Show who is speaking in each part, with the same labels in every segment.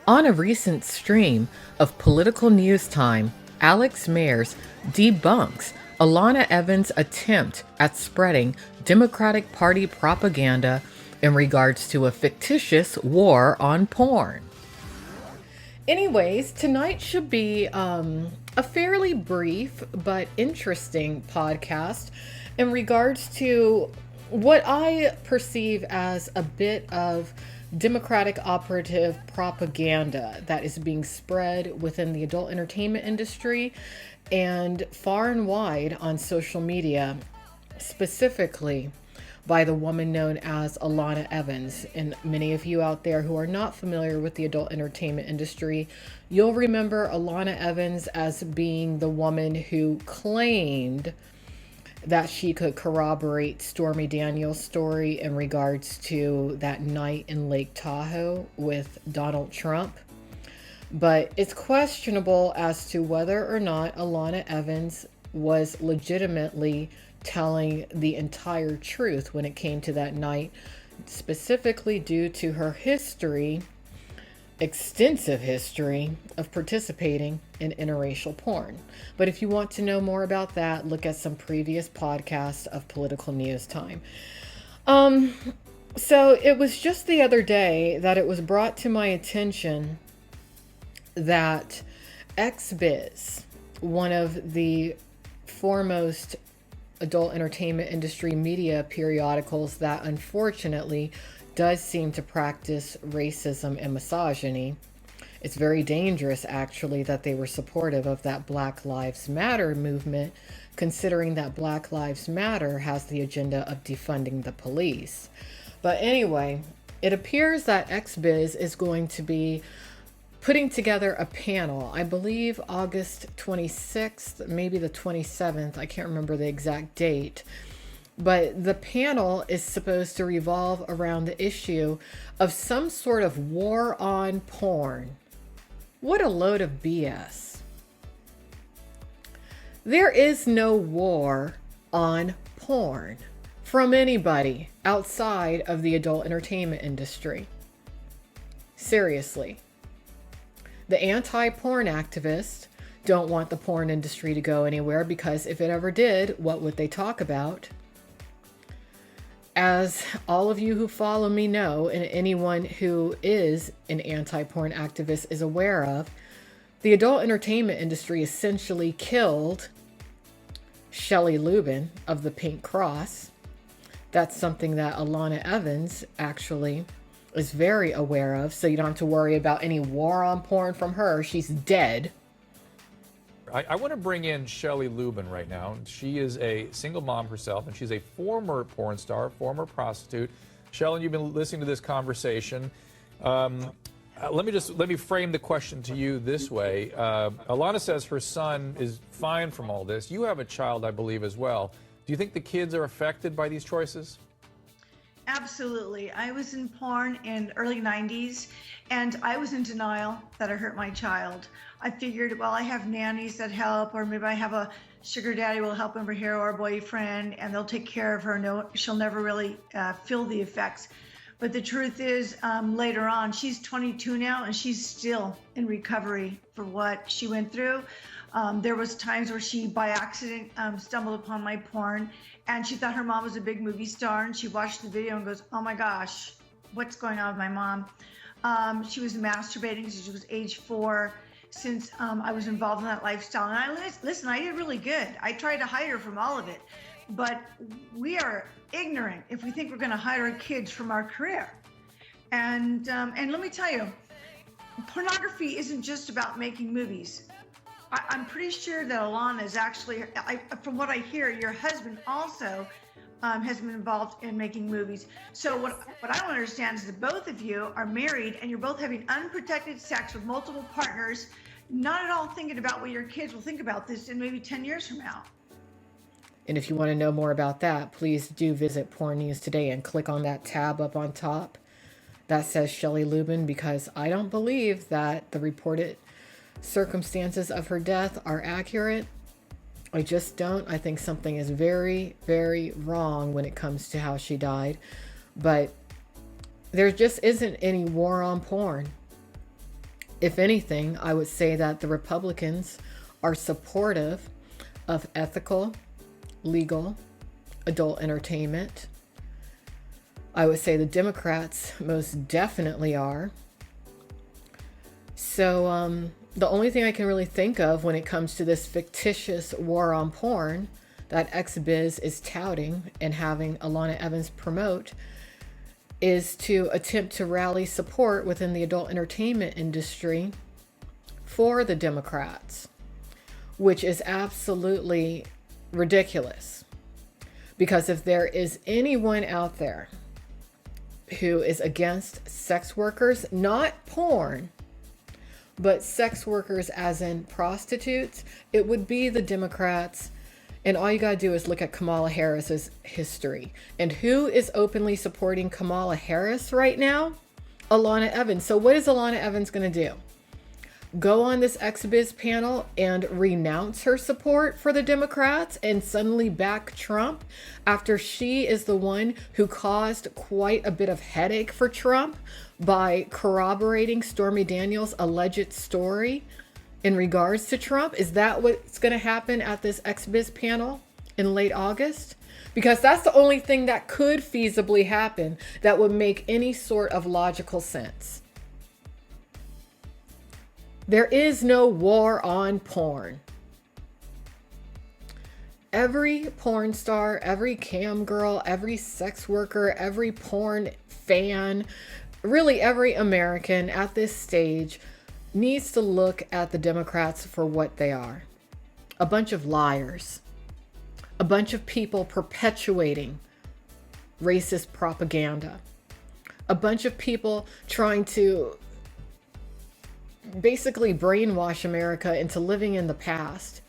Speaker 1: On a recent stream of Political News Time, Alex Mayers debunks Alana Evans' attempt at spreading Democratic Party propaganda in regards to a fictitious war on porn. Anyways, tonight should be a fairly brief but interesting podcast in regards to what I perceive as a bit of Democratic operative propaganda that is being spread within the adult entertainment industry and far and wide on social media, specifically by the woman known as Alana Evans. And many of you out there who are not familiar with the adult entertainment industry, you'll remember Alana Evans as being the woman who claimed that she could corroborate Stormy Daniels' story in regards to that night in Lake Tahoe with Donald Trump. But it's questionable as to whether or not Alana Evans was legitimately telling the entire truth when it came to that night, specifically due to her history, extensive history of participating in interracial porn. But if you want to know more about that, look at some previous podcasts of Political News Time. So it was just the other day that it was brought to my attention that XBiz, one of the foremost adult entertainment industry media periodicals that unfortunately does seem to practice racism and misogyny. It's very dangerous, actually, that they were supportive of that Black Lives Matter movement, considering that Black Lives Matter has the agenda of defunding the police. But anyway, it appears that XBiz is going to be putting together a panel, I believe August 26th, maybe the 27th, I can't remember the exact date. But the panel is supposed to revolve around the issue of some sort of war on porn. What a load of BS. There is no war on porn from anybody outside of the adult entertainment industry. Seriously. The anti-porn activists don't want the porn industry to go anywhere because if it ever did, what would they talk about? As all of you who follow me know, and anyone who is an anti-porn activist is aware of, the adult entertainment industry essentially killed Shelley Lubben of the Pink Cross. That's something that Alana Evans actually is very aware of, so you don't have to worry about any war on porn from her. She's dead.
Speaker 2: I want to bring in Shelley Lubben right now. She is a single mom herself, and she's a former porn star, former prostitute. Shelley, you've been listening to this conversation. Let me frame the question to you this way. Alana says her son is fine from all this. You have a child, I believe, as well. Do you think the kids are affected by these choices?
Speaker 3: Absolutely. I was in porn in the early 90s, and I was in denial that I hurt my child. I figured, well, I have nannies that help, or maybe I have a sugar daddy will help over here, or a boyfriend, and they'll take care of her. No, she'll never really feel the effects. But the truth is, later on, she's 22 now, and she's still in recovery for what she went through. There was times where she, by accident, stumbled upon my porn, and she thought her mom was a big movie star, and she watched the video and goes, oh my gosh, what's going on with my mom? She was masturbating since she was age 4, since I was involved in that lifestyle. And I did really good. I tried to hide her from all of it, but we are ignorant if we think we're gonna hide our kids from our career. And let me tell you, pornography isn't just about making movies. I'm pretty sure that Alana is actually, from what I hear, your husband also has been involved in making movies. So what I don't understand is that both of you are married and you're both having unprotected sex with multiple partners, not at all thinking about what your kids will think about this in maybe 10 years from now.
Speaker 1: And if you want to know more about that, please do visit Porn News Today and click on that tab up on top that says Shelley Lubben, because I don't believe that the reported circumstances of her death are accurate. I just don't. I think something is very, very wrong when it comes to how she died. But there just isn't any war on porn. If anything, I would say that the Republicans are supportive of ethical, legal, adult entertainment. I would say the Democrats most definitely are. So the only thing I can really think of when it comes to this fictitious war on porn that XBiz is touting and having Alana Evans promote is to attempt to rally support within the adult entertainment industry for the Democrats, which is absolutely ridiculous. Because if there is anyone out there who is against sex workers, not porn, but sex workers as in prostitutes, it would be the Democrats. And all you got to do is look at Kamala Harris's history. And who is openly supporting Kamala Harris right now? Alana Evans. So what is Alana Evans going to do? Go on this XBiz panel and renounce her support for the Democrats and suddenly back Trump after she is the one who caused quite a bit of headache for Trump by corroborating Stormy Daniels' alleged story in regards to Trump? Is that what's going to happen at this XBiz panel in late August? Because that's the only thing that could feasibly happen that would make any sort of logical sense. There is no war on porn. Every porn star, every cam girl, every sex worker, every porn fan, really every American at this stage needs to look at the Democrats for what they are. A bunch of liars. A bunch of people perpetuating racist propaganda. A bunch of people trying to basically brainwash America into living in the past.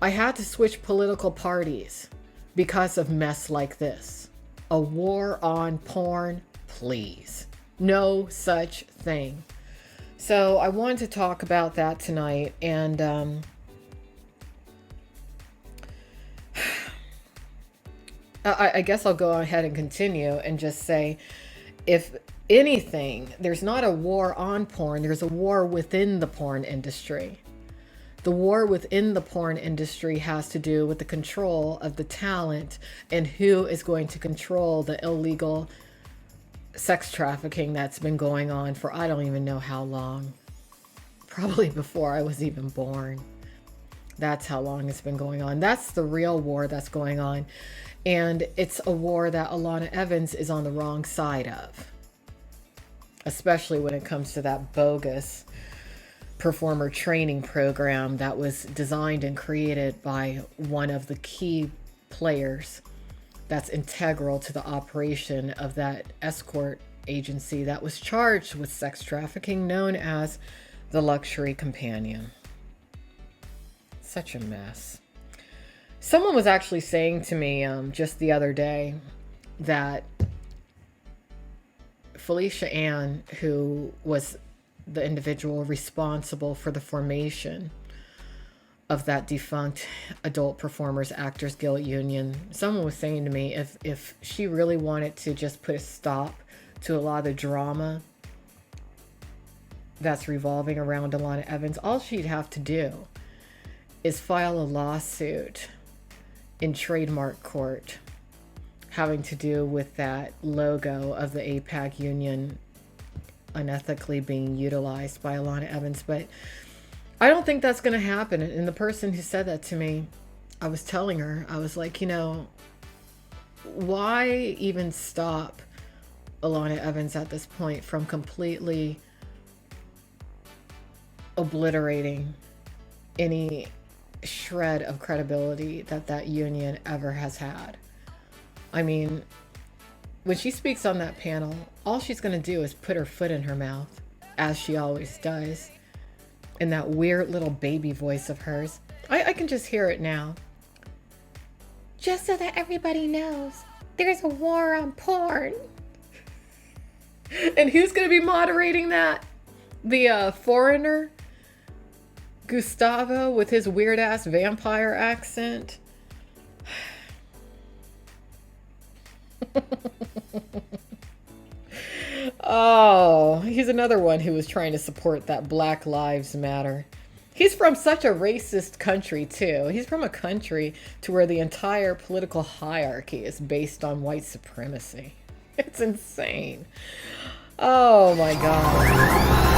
Speaker 1: I had to switch political parties because of mess like this. A war on porn, please. No such thing. So I wanted to talk about that tonight, and I guess I'll go ahead and continue and just say, if anything, there's not a war on porn, there's a war within the porn industry. The war within the porn industry has to do with the control of the talent and who is going to control the illegal sex trafficking that's been going on for I don't even know how long. Probably before I was even born. That's how long it's been going on. That's the real war that's going on. And it's a war that Alana Evans is on the wrong side of. Especially when it comes to that bogus performer training program that was designed and created by one of the key players that's integral to the operation of that escort agency that was charged with sex trafficking, known as the Luxury Companion. Such a mess. Someone was actually saying to me just the other day that Felicia Ann, who was the individual responsible for the formation of that defunct Adult Performers Actors Guild Union, someone was saying to me if she really wanted to just put a stop to a lot of the drama that's revolving around Alana Evans, all she'd have to do is file a lawsuit in trademark court having to do with that logo of the APAG Union unethically being utilized by Alana Evans. But I don't think that's going to happen. And the person who said that to me, I was telling her, I was like, why even stop Alana Evans at this point from completely obliterating any shred of credibility that union ever has had? I mean, when she speaks on that panel, all she's going to do is put her foot in her mouth, as she always does, in that weird little baby voice of hers. I can just hear it now. Just so that everybody knows, there's a war on porn. And who's going to be moderating that? The foreigner, Gustavo, with his weird-ass vampire accent. Oh, he's another one who was trying to support that Black Lives Matter. He's from such a racist country, too. He's from a country to where the entire political hierarchy is based on white supremacy. It's insane. Oh my God.